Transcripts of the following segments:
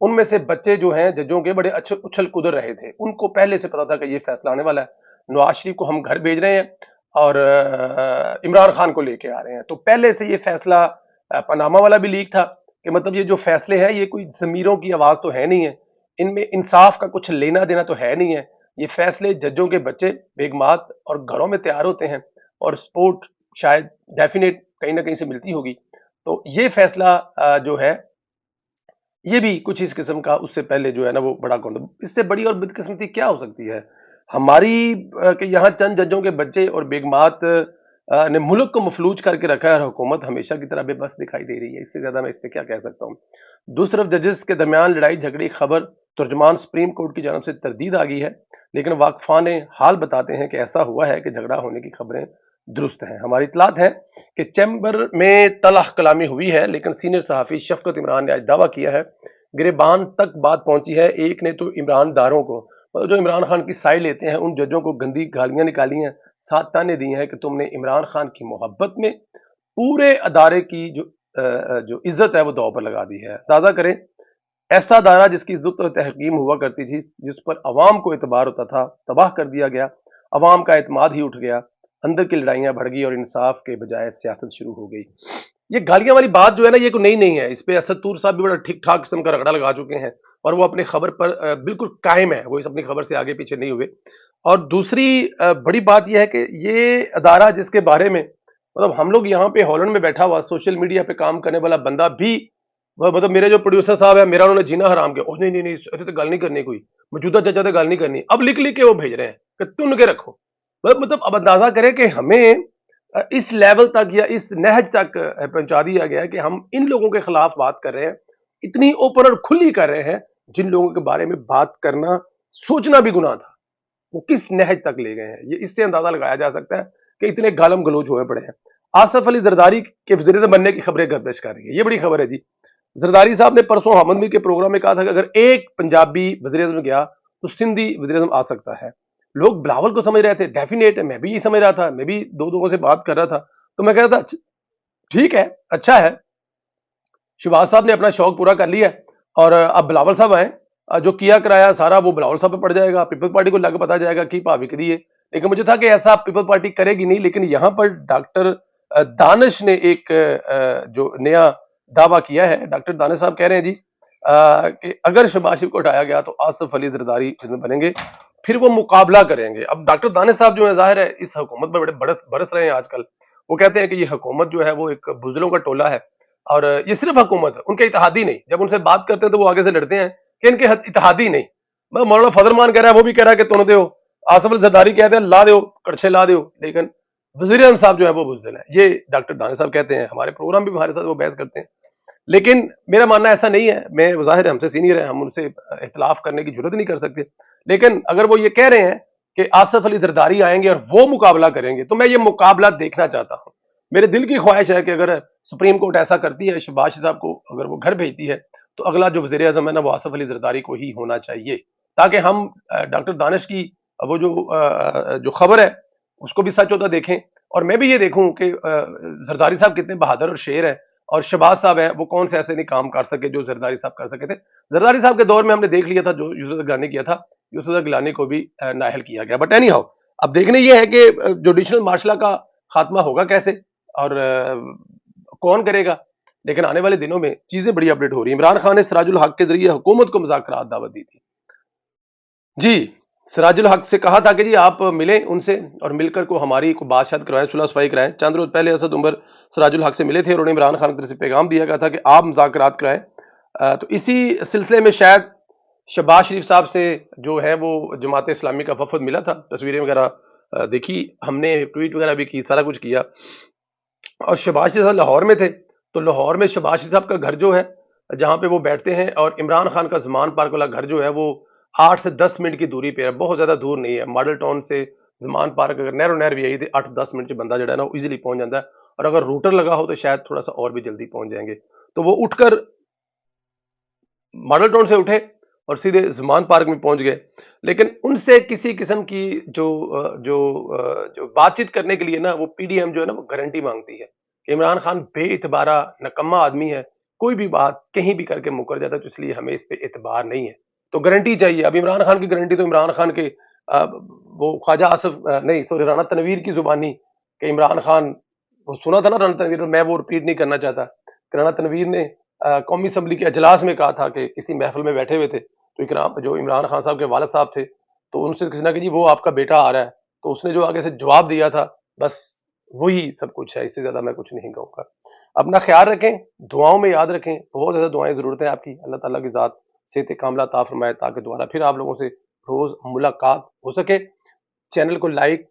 ان میں سے بچے جو ہیں ججوں کے بڑے اچھے اچھل کودر رہے تھے، ان کو پہلے سے پتا تھا کہ یہ فیصلہ آنے والا ہے، نواز شریف کو ہم گھر بھیج رہے ہیں اور عمران خان کو لے کے آ رہے ہیں، تو پہلے سے یہ فیصلہ پاناما والا بھی لیک تھا کہ مطلب یہ جو فیصلے ہیں یہ کوئی ضمیروں کی آواز تو ہے نہیں ہے، ان میں انصاف کا کچھ لینا دینا تو ہے نہیں ہے، یہ فیصلے ججوں کے بچے بیگمات اور گھروں میں تیار ہوتے ہیں اور سپورٹ شاید ڈیفینیٹ کہیں نہ کہیں سے ملتی ہوگی، تو یہ فیصلہ جو ہے یہ بھی کچھ اس قسم کا اس سے پہلے جو ہے نا وہ بڑا کون، اس سے بڑی اور بدقسمتی کیا ہو سکتی ہے ہماری کہ یہاں چند ججوں کے بچے اور بیگمات نے ملک کو مفلوج کر کے رکھا ہے اور حکومت ہمیشہ کی طرح بے بس دکھائی دے رہی ہے، اس سے زیادہ میں اس پہ کیا کہہ سکتا ہوں۔ دوسری طرف ججز کے درمیان لڑائی جھگڑی خبر ترجمان سپریم کورٹ کی جانب سے تردید آ گئی ہے، لیکن واقفان حال بتاتے ہیں کہ ایسا ہوا ہے کہ جھگڑا ہونے کی خبریں درست ہیں۔ ہماری اطلاعات ہے کہ چیمبر میں تلخ کلامی ہوئی ہے، لیکن سینئر صحافی شفقت عمران نے آج دعویٰ کیا ہے گریبان تک بات پہنچی ہے، ایک نے تو عمران داروں کو جو عمران خان کی سائے لیتے ہیں ان ججوں کو گندی گالیاں نکالی ہیں، ساتھ تانے دی ہیں کہ تم نے عمران خان کی محبت میں پورے ادارے کی جو عزت ہے وہ داؤ پر لگا دی ہے۔ تازہ کریں ایسا ادارہ جس کی عزت و تحکیم ہوا کرتی تھی، جس پر عوام کو اعتبار ہوتا تھا، تباہ کر دیا گیا، عوام کا اعتماد ہی اٹھ گیا، اندر کی لڑائیاں بڑھ گئی اور انصاف کے بجائے سیاست شروع ہو گئی۔ یہ گالیاں والی بات جو ہے نا یہ کوئی نئی نہیں ہے، اس پہ اسد طور صاحب بھی بڑا ٹھیک ٹھاک قسم کا رگڑا لگا چکے ہیں اور وہ اپنی خبر پر بالکل قائم ہے، وہ اس اپنی خبر سے آگے پیچھے نہیں ہوئے۔ اور دوسری بڑی بات یہ ہے کہ یہ ادارہ جس کے بارے میں مطلب ہم لوگ یہاں پہ ہالینڈ میں بیٹھا ہوا سوشل میڈیا پہ کام کرنے والا بندہ بھی مطلب میرے جو پروڈیوسر صاحب ہے میرا انہوں نے جینا حرام کیا، نہیں نہیں نہیں ایسے تو گل نہیں کرنی، کوئی موجودہ ججا تو گل نہیں کرنی، اب لکھ لکھ کے وہ بھیج رہے ہیں کہ تن کے رکھو، مطلب اب اندازہ کریں کہ ہمیں اس لیول تک یا اس نہج تک پہنچا دیا گیا ہے کہ ہم ان لوگوں کے خلاف بات کر رہے ہیں، اتنی اوپن اور کھلی کر رہے ہیں جن لوگوں کے بارے میں بات کرنا سوچنا بھی گناہ تھا، وہ کس نہج تک لے گئے ہیں، یہ اس سے اندازہ لگایا جا سکتا ہے کہ اتنے گالم گلوچ ہوئے پڑے ہیں۔ آصف علی زرداری کے وزیر اعظم بننے کی خبریں گردش کر رہی ہیں، یہ بڑی خبر ہے جی۔ زرداری صاحب نے پرسوں حامد میر کے پروگرام میں کہا تھا کہ اگر ایک پنجابی وزیر اعظم گیا تو سندھی وزیر اعظم آ سکتا ہے، لوگ بلاول کو سمجھ رہے تھے، ڈیفینیٹ ہے، میں بھی یہ سمجھ رہا تھا، میں بھی دو لوگوں سے بات کر رہا تھا تو میں کہہ رہا تھا ٹھیک ہے اچھا ہے، شہباز صاحب نے اپنا شوق پورا کر لیا اور اب بلاول صاحب آئیں، جو کیا کرایا سارا وہ بلاول صاحب پہ پڑ جائے گا، پیپل پارٹی کو لگ پتا جائے گا کی پا وکری ہے، لیکن مجھے تھا کہ ایسا پیپل پارٹی کرے گی نہیں، لیکن یہاں پر ڈاکٹر دانش نے ایک جو نیا دعویٰ کیا ہے، ڈاکٹر دانش صاحب کہہ رہے ہیں جی کہ اگر شہباز شریف کو اٹھایا گیا تو آصف علی زرداری بنیں گے، پھر وہ مقابلہ کریں گے۔ اب ڈاکٹر دانش صاحب جو ہے ظاہر ہے اس حکومت میں بڑے برس رہے ہیں آج کل، وہ کہتے ہیں کہ یہ حکومت جو ہے وہ ایک بزدلوں کا ٹولہ ہے اور یہ صرف حکومت ہے، ان کے اتحادی نہیں، جب ان سے بات کرتے ہیں تو وہ آگے سے لڑتے ہیں کہ ان کے اتحادی نہیں۔ مولانا فضل مان کہہ رہا ہے، وہ بھی کہہ رہا ہے کہ تن دیو، آصف علی زرداری کہتے ہیں لا دیو کڑچھے لا دیو، لیکن وزیر اعظم صاحب جو ہے وہ بزدل ہے، یہ ڈاکٹر دانش صاحب کہتے ہیں، ہمارے پروگرام بھی ہمارے ساتھ وہ بحث کرتے ہیں، لیکن میرا ماننا ایسا نہیں ہے، میں ظاہر ہے ہم سے سینئر ہیں، ہم ان سے اختلاف کرنے کی ضرورت نہیں کر سکتے، لیکن اگر وہ یہ کہہ رہے ہیں کہ آصف علی زرداری آئیں گے اور وہ مقابلہ کریں گے تو میں یہ مقابلہ دیکھنا چاہتا ہوں۔ میرے دل کی خواہش ہے کہ اگر سپریم کورٹ ایسا کرتی ہے، شہباز شریف صاحب کو اگر وہ گھر بھیجتی ہے تو اگلا جو وزیر اعظم ہے نا وہ آصف علی زرداری کو ہی ہونا چاہیے، تاکہ ہم ڈاکٹر دانش کی وہ جو خبر ہے اس کو بھی سچ ہوتا دیکھیں، اور میں بھی یہ دیکھوں کہ زرداری صاحب کتنے بہادر اور شیر ہیں، اور شہباز صاحب ہیں وہ کون سے ایسے نہیں کام کر سکے جو زرداری صاحب کر سکے تھے۔ زرداری صاحب کے دور میں ہم نے دیکھ لیا تھا جو یوسف گیلانی کیا تھا، یوسف گیلانی کو بھی نااہل کیا گیا، بٹ اینی ہاؤ اب دیکھنے یہ ہے کہ جوڈیشل مارشلہ کا خاتمہ ہوگا کیسے اور کون کرے گا، لیکن آنے والے دنوں میں چیزیں بڑی اپڈیٹ ہو رہی ہیں۔ عمران خان نے سراج الحق کے ذریعے حکومت کو مذاکرات دعوت دی تھی جی، سراج الحق سے کہا تھا کہ جی آپ ملیں ان سے اور مل کر کو ہماری کو بادشاہت کروائیں، صلح صفائی کرائیں۔ چند روز پہلے اسد عمر سراج الحق سے ملے تھے اور انہوں نے عمران خان کی طرف سے پیغام دیا گیا تھا کہ آپ مذاکرات کرائیں، تو اسی سلسلے میں شاید شہباز شریف صاحب سے جو ہے وہ جماعت اسلامی کا وفد ملا تھا، تصویریں وغیرہ دیکھی ہم نے، ٹویٹ وغیرہ بھی کی، سارا کچھ کیا، اور شہباز شریف صاحب لاہور میں تھے تو لاہور میں شہباز شریف صاحب کا گھر جو ہے جہاں پہ وہ بیٹھتے ہیں، اور عمران خان کا زمان پارک والا گھر جو ہے وہ 8 سے 10 منٹ کی دوری پہ ہے، بہت زیادہ دور نہیں ہے، ماڈل ٹاؤن سے زمان پارک اگر نہر بھی آئی تھی 8-10 منٹ بندہ جو ہے نا وہ ایزیلی پہنچ جاتا ہے، اور اگر روٹر لگا ہو تو شاید تھوڑا سا اور بھی جلدی پہنچ جائیں گے۔ تو وہ اٹھ کر ماڈل ٹاؤن سے اٹھے اور سیدھے زمان پارک میں پہنچ گئے، لیکن ان سے کسی قسم کی جو بات چیت کرنے کے لیے نا وہ پی ڈی ایم جو ہے نا وہ گارنٹی مانگتی ہے کہ عمران خان بے اعتبارہ نکما آدمی ہے، کوئی بھی بات کہیں بھی کر کے مکر جاتا ہے، تو اس لیے ہمیں اس پہ اعتبار نہیں ہے. تو گارنٹی چاہیے. اب عمران خان کی گارنٹی تو عمران خان کے وہ خواجہ آصف نہیں سوری رانا تنویر کی زبانی کہ عمران خان، وہ سنا تھا نا رانا تنویر، میں وہ رپیٹ نہیں کرنا چاہتا کہ رانا تنویر نے قومی اسمبلی کے اجلاس میں کہا تھا کہ کسی محفل میں بیٹھے ہوئے تھے، تو جو عمران خان صاحب کے والد صاحب تھے، تو ان سے کسی نے کہ جی وہ آپ کا بیٹا آ رہا ہے، تو اس نے جو آگے سے جواب دیا تھا، بس وہی سب کچھ ہے. اس سے زیادہ میں کچھ نہیں کہوں گا. اپنا خیال رکھیں، دعاؤں میں یاد رکھیں، بہت زیادہ دعائیں ضرورت ہے آپ کی. اللہ تعالیٰ کی ذات صحت کاملہ عطا فرمائے تاکہ دوبارہ پھر آپ لوگوں سے روز ملاقات ہو سکے. چینل کو لائک،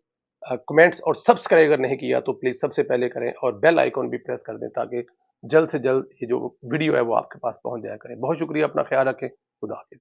کمنٹس اور سبسکرائب اگر نہیں کیا تو پلیز سب سے پہلے کریں، اور بیل آئیکن بھی پریس کر دیں تاکہ جلد سے جلد یہ جو ویڈیو ہے وہ آپ کے پاس پہنچ جایا کرے. بہت شکریہ. اپنا خیال رکھیں. خدا حافظ.